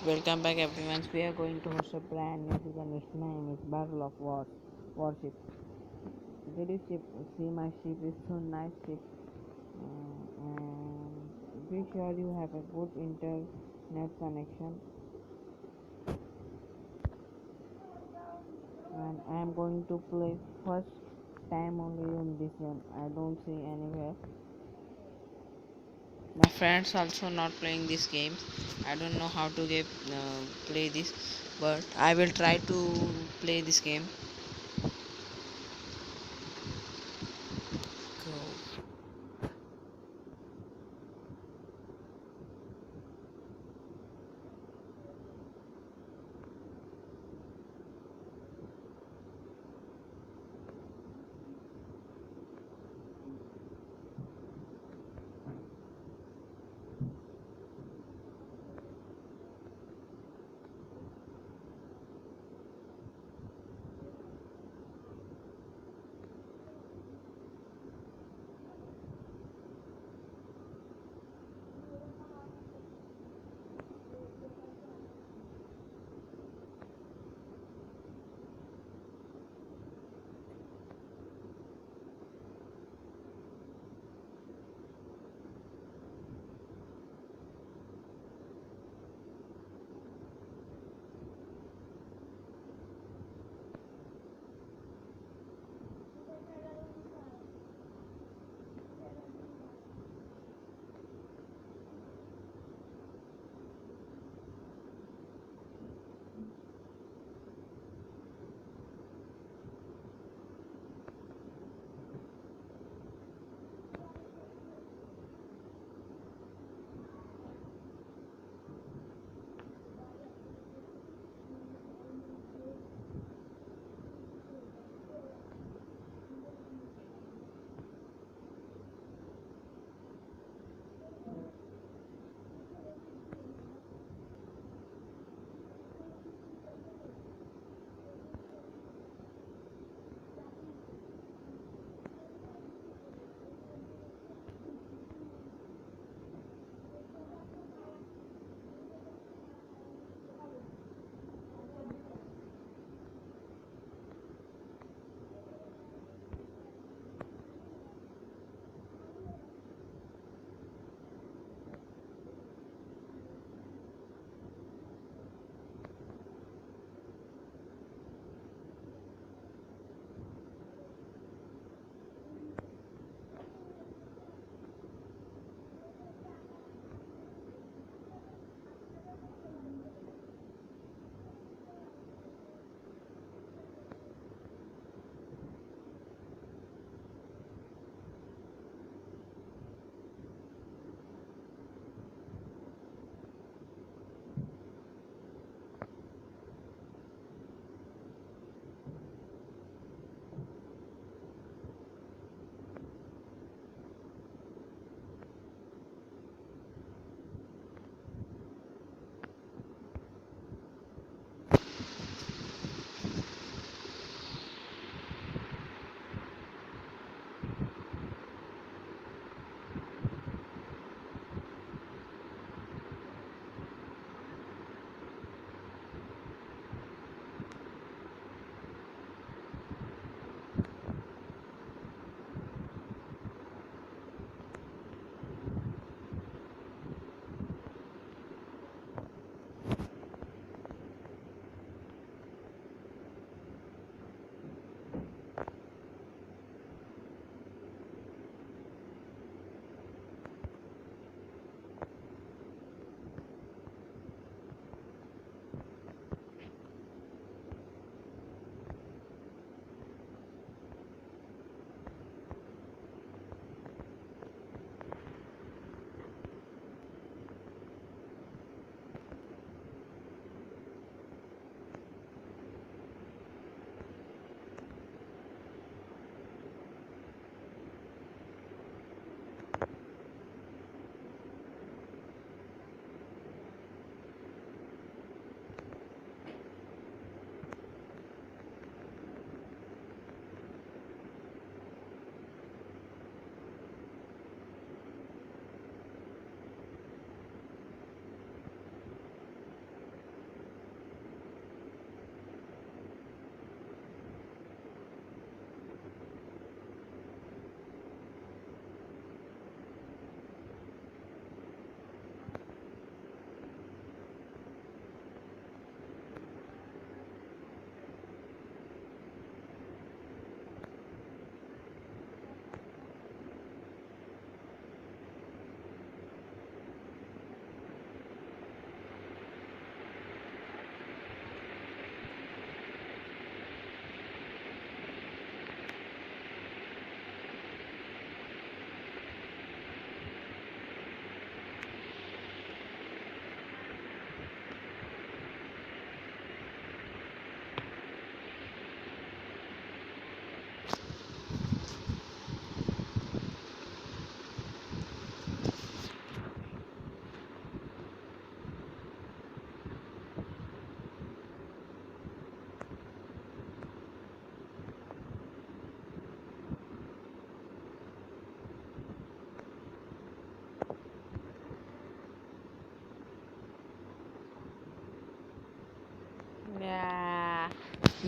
Welcome back everyone. We are going to host a brand new season. Its name is Battle of Warship. Did you see my ship? Is so nice ship. And be sure you have a good internet connection. And I am going to play first time only on this game. I don't see anywhere. My friends also not playing this game. I don't know how to play this, but I will try to play this game. Go.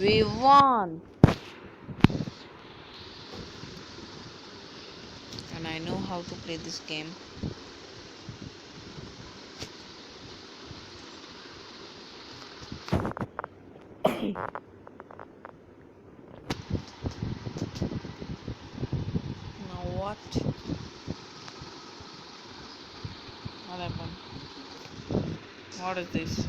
We won! And I know how to play this game. Now what? What happened? What is this?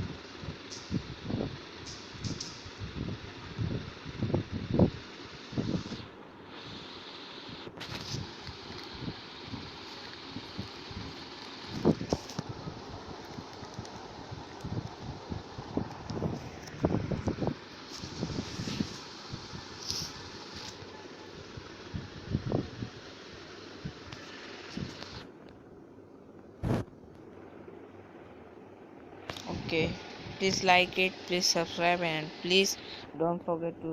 Okay, please like it, please subscribe, and please don't forget to